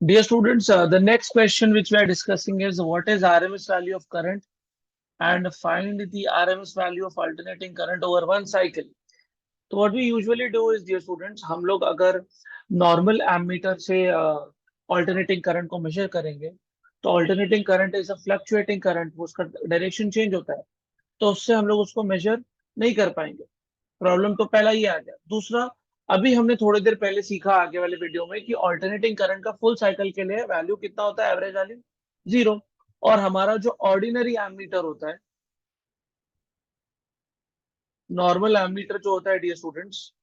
Dear students, the next question which we are discussing is what is RMS value of current and find the RMS value of alternating current over one cycle. तो what we usually do is, dear students, हम लोग अगर normal ammeter से alternating current को major करेंगे तो alternating current is a fluctuating current, उसका direction change होता है, तो उससे हम लोग उसको मेजर नहीं कर पाएंगे। प्रॉब्लम तो पहला ही आ गया। दूसरा, अभी हमने थोड़ी देर पहले सीखा आगे वाले वीडियो में कि ऑल्टरनेटिंग करंट का फुल साइकिल के लिए वैल्यू कितना होता है, एवरेज वैल्यू 0। और हमारा जो ऑर्डिनरी एमीटर होता है, नॉर्मल एमीटर जो होता है डियर स्टूडेंट्स,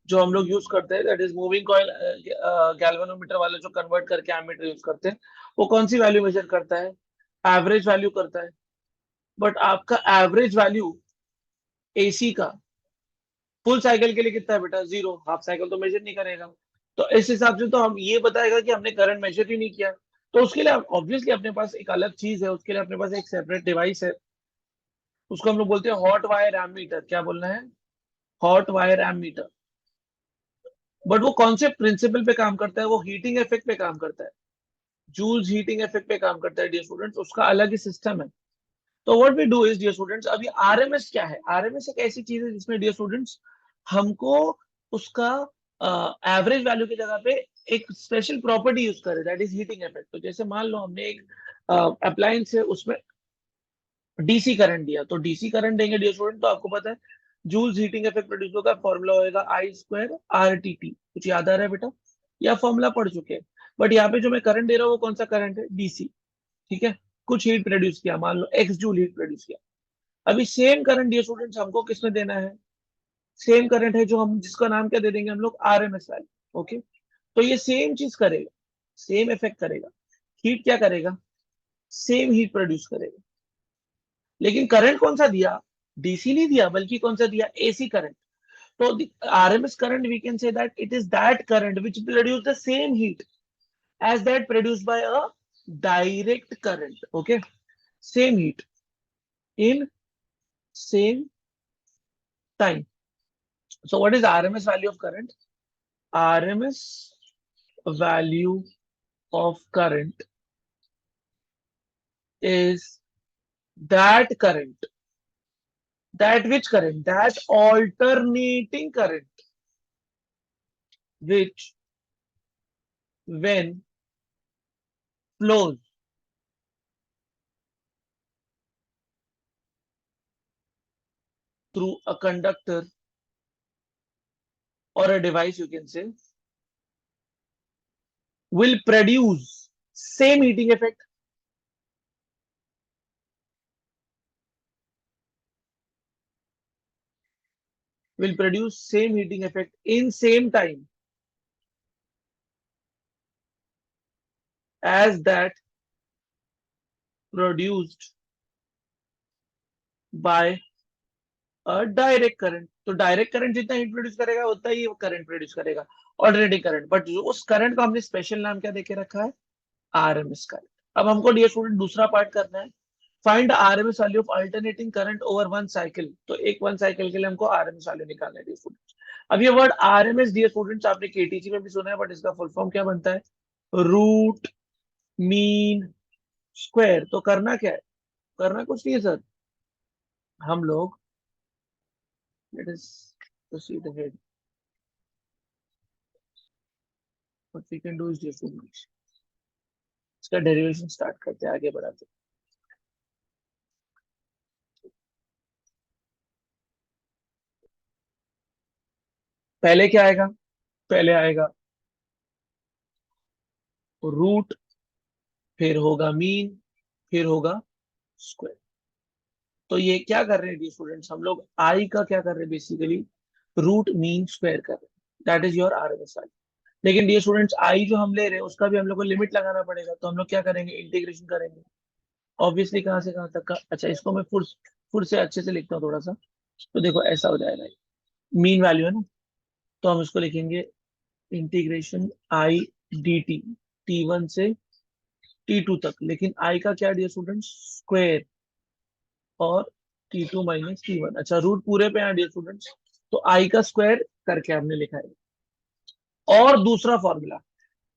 जो हम लोग यूज करते हैं, that is moving coil galvanometer वाले जो कन्वर्ट करके एमीटर यूज करते हैं, वो कौन सी वैल्यू मेजर करता है, एवरेज वैल्यू करता है। बट आपका एवरेज वैल्यू एसी का फुल साइकिल के लिए कितना है बेटा, 0। हाफ साइकिल तो मेजर नहीं करेगा। तो इस हिसाब से तो हम ये बताएगा कि हमने करंट मेजर ही नहीं किया। तो उसके लिए ऑब्वियसली अपने पास एक अलग चीज है, उसके लिए अपने पास एक सेपरेट डिवाइस है, उसको हम लोग बोलते हैं हॉट वायर एमीटर। क्या बोलना है, हॉट वायर एमीटर। बट वो कौन से प्रिंसिपल पे काम करता है, वो हीटिंग इफेक्ट पे काम करता है, जूल्स हीटिंग इफेक्ट पे काम करता है डियर स्टूडेंट्स, उसका अलग ही सिस्टम है। तो what we do is dear students, अभी आरएमएस क्या है, आरएमएस एक ऐसी चीज है जिसमें डियर स्टूडेंट्स हमको उसका एवरेज वैल्यू की जगह पे एक स्पेशल प्रॉपर्टी यूज करे, दैट इज हीटिंग इफेक्ट। तो जैसे मान लो हमने एक अप्लायंस है, उसमें डीसी करंट दिया, तो डीसी करंट देंगे डियर स्टूडेंट, तो आपको पता है जूल्स हीटिंग इफेक्ट प्रोड्यूस होगा, फॉर्मूला होगा आई स्क्वायर आर टी टी। कुछ याद आ रहा है बेटा, या फॉर्मूला पढ़ चुके हैं? बट यहाँ पे जो मैं करंट दे रहा हूँ वो कौन सा करंट है, डीसी। ठीक है, कुछ हीट प्रोड्यूस किया, मान लो एक्स जूल हीट प्रोड्यूस किया। अभी सेम करंट डियर स्टूडेंट्स हमको किसमें देना है, सेम करंट है जो हम जिसका नाम क्या दे देंगे हम लोग, आरएमएस वैल्यू। ओके, तो ये सेम चीज करेगा, सेम इफेक्ट करेगा, हीट क्या करेगा, सेम हीट प्रोड्यूस करेगा। लेकिन करंट कौन सा दिया, डीसी नहीं दिया, बल्कि कौन सा दिया, एसी करंट। तो RMS current we can say that it is that current which produce the same heat as that produced by a direct current. Okay, same heat in same time. So what is RMS value of current? RMS value of current is that current, that which current, that alternating current which when flows through a conductor or a device, you can say, will produce same heating effect, will produce same heating effect in same time as that produced by a direct current। तो direct current जितना heat produce करेगा उतना ही वो current produce करेगा, alternating current. But उस current को हमने special नाम क्या देके रखा है, आरएमएस करंट। अब हमको डियर स्टूडेंट दूसरा पार्ट करना है, find RMS value of alternating current over one cycle. तो एक वन साइकिल के लिए हमको आरएमएस वैल्यू निकालना है डियर स्टूडेंट्स। अब ये वर्ड आरएमएस डियर स्टूडेंट्स आपने केटीजी में भी सुना है, बट इसका फुल फॉर्म क्या बनता है, रूट मीन स्क्वायर। तो करना क्या है, करना कुछ नहीं है सर, हम लोग let us proceed ahead, what we can do is this, इसका डेरिवेशन स्टार्ट करते हैं, आगे बढ़ाते हैं। पहले क्या आएगा, पहले आएगा रूट, फिर होगा मीन, फिर होगा स्क्वायर। तो ये क्या कर रहे हैं स्टूडेंट्स, हम लोग आई का क्या कर रहे हैं, बेसिकली रूट मीन स्क्वायर कर रहे हैं, that is your RMS value. लेकिन डियर स्टूडेंट्स आई जो हम ले रहे हैं उसका भी हम लोग को लिमिट लगाना पड़ेगा, तो हम लोग क्या करेंगे, इंटीग्रेशन करेंगे। ऑब्वियसली कहाँ से कहाँ तक का, अच्छा इसको मैं फुल से अच्छे से लिखता हूँ थोड़ा सा। तो देखो ऐसा हो जाएगा, मीन वैल्यू है ना, तो हम इसको लिखेंगे integration I D T, T1 से T2 तक। लेकिन आई का क्या डियर स्टूडेंट्स, स्क्वायर, और T2 माइनस T1। अच्छा रूट पूरे पे है डियर स्टूडेंट्स, तो आई का स्क्वायर करके हमने लिखा है। और दूसरा फॉर्मूला,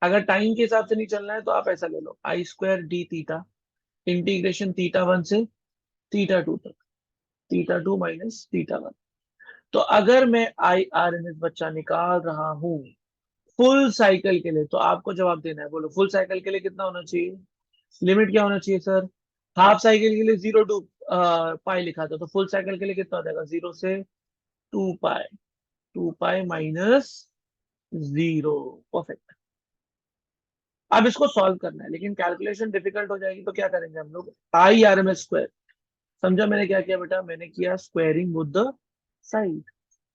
अगर टाइम के हिसाब से नहीं चलना है तो आप ऐसा ले लो, I square D theta integration theta 1 से थीटा 2 तक, थीटा 2 माइनस थीटा 1। तो अगर मैं आई आर एम एस बच्चा निकाल रहा हूं फुल साइकिल के लिए, तो आपको जवाब देना है, बोलो फुल साइकिल के लिए कितना होना चाहिए, लिमिट क्या होना चाहिए सर। हाफ साइकिल के लिए 0 to पाई लिखा था, तो फुल साइकिल के लिए कितना हो जाएगा, 0 से 2 पाई, 2 पाई माइनस 0। परफेक्ट। अब इसको सॉल्व करना है, लेकिन कैलकुलेशन डिफिकल्ट हो जाएगी, तो क्या करेंगे हम लोग, I R M S square. समझा मैंने क्या किया बेटा, मैंने किया स्क्वायरिंग विद द साइड।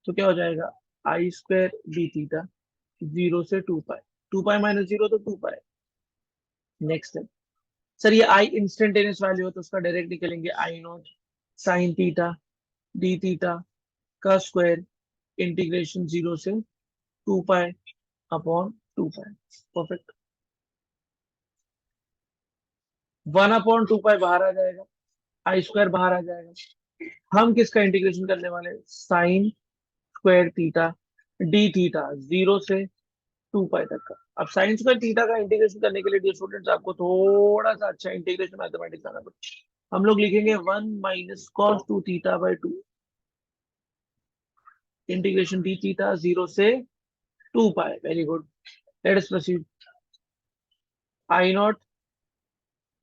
तो क्या हो जाएगा, आई स्क्वायर डी थीटा 0 से 2 पाई, 2 पाई माइनस 0 तो 2 पाई। नेक्स्ट है सर, ये आई इंस्टेंटेनियस वैल्यू है तो उसका डायरेक्ट निकलेंगे, I not sine theta D theta का स्क्वायर इंटीग्रेशन 0 से 2 पाई अपॉन 2 पाई। परफेक्ट। 1/2 पाई बाहर आ जाएगा, आई स्क्वायर बाहर आ जाएगा। हम किसका इंटीग्रेशन करने वाले, sine square theta D theta 0 से 2 पाई तक का। अब साइन स्क्वायर थीटा का इंटीग्रेशन करने के लिए डियर स्टूडेंट्स आपको थोड़ा सा अच्छा इंटीग्रेशन मैथमेटिक्स आना पड़ेगा। हम लोग लिखेंगे 1 - cos 2 theta integration D theta 0 से 2 pi. Very good, let us proceed. I not,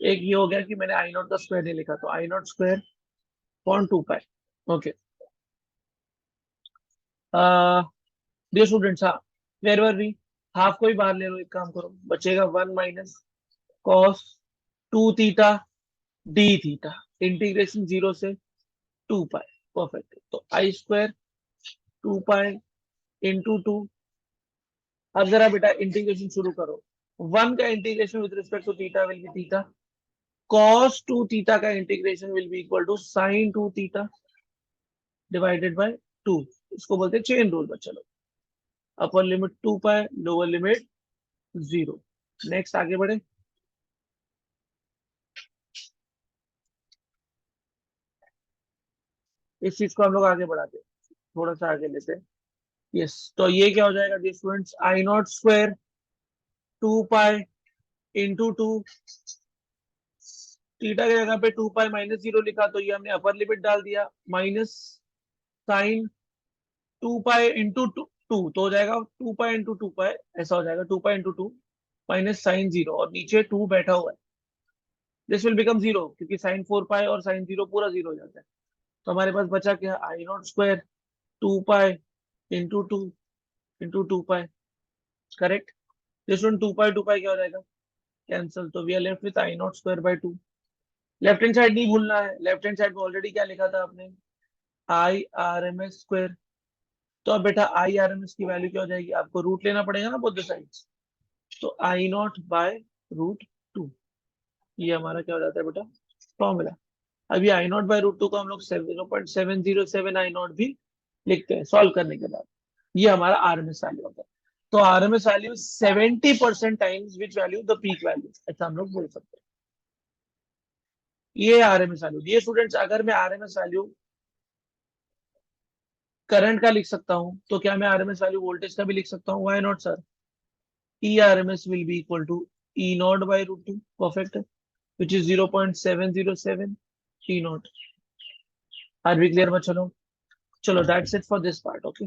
एक ये हो गया कि मैंने आई नॉट का स्क्वायर नहीं लिखा, तो I not square upon 2 pi. Okay dear students, हाँ वेर वर वी, हाफ को ही बाहर ले लो, एक काम करो, बचेगा 1 - cos 2 theta D theta integration 0 से 2 पाई। परफेक्ट। तो आई स्क्वायर 2 पाई इंटू 2। अब जरा बेटा इंटीग्रेशन शुरू करो, 1 का integration with respect to theta will be theta, cos 2 theta का integration will be equal to sin 2 theta divided by 2। इसको बोलते हैं चेन रूल बच्चा लोग। Upper limit 2 pi, lower limit 0। Next आगे बढ़े। इस चीज को हम लोग आगे बढ़ाते हैं, थोड़ा सा आगे लेते हैं। यस, तो ये क्या हो जाएगा dear students, I not square 2 pi into 2, theta की जगह पे 2 पाई माइनस 0 लिखा, तो ये हमने अपर लिमिट डाल दिया, माइनस साइन 2 पाई इंटू 2, तो हो जाएगा 2 पाई इंटू 2 पाई, ऐसा हो जाएगा 2 पाई इंटू 2 माइनस साइन 0, और नीचे 2 बैठा हुआ है, दिस विल बिकम 0 क्योंकि साइन 4 पाई और साइन 0 पूरा 0 हो जाता है। तो हमारे पास बचा क्या, I not square 2 pi into 2 into 2 pi. Correct. This one 2 pi क्या हो जाएगा, कैंसिल, तो we are left with I not square by 2। Left hand side नहीं भूलना है, लेफ्ट हैंड साइड में ऑलरेडी क्या लिखा था आपने, I R M S square. तो अब बेटा आई आर एम एस की वैल्यू क्या हो जाएगी, आपको रूट लेना पड़ेगा ना बोथ द साइड्स, तो आई नॉट बाय रूट 2। ये हमारा क्या हो जाता है बेटा, फॉर्मूला। अभी आई नॉट बाय रूट 2 को हम लोग 0.707 आई नॉट भी लिखते हैं सॉल्व करने के बाद। ये हमारा आरएमएस वैल्यू होता है। तो RMS value 70% times which value the peak value, ऐसा हम लोग बोल सकते हैं। ये आरएमएस वैल्यू। ये स्टूडेंट्स, अगर मैं आरएमएस वैल्यू करंट का लिख सकता हूं, तो क्या मैं आरएमएस वैल्यू वोल्टेज का भी लिख सकता हूँ, why not sir. E RMS will be equal to E naught by root 2। Perfect, which is 0.707 E naught. Are we clear बच्चों? चलो that's it for this part. Okay.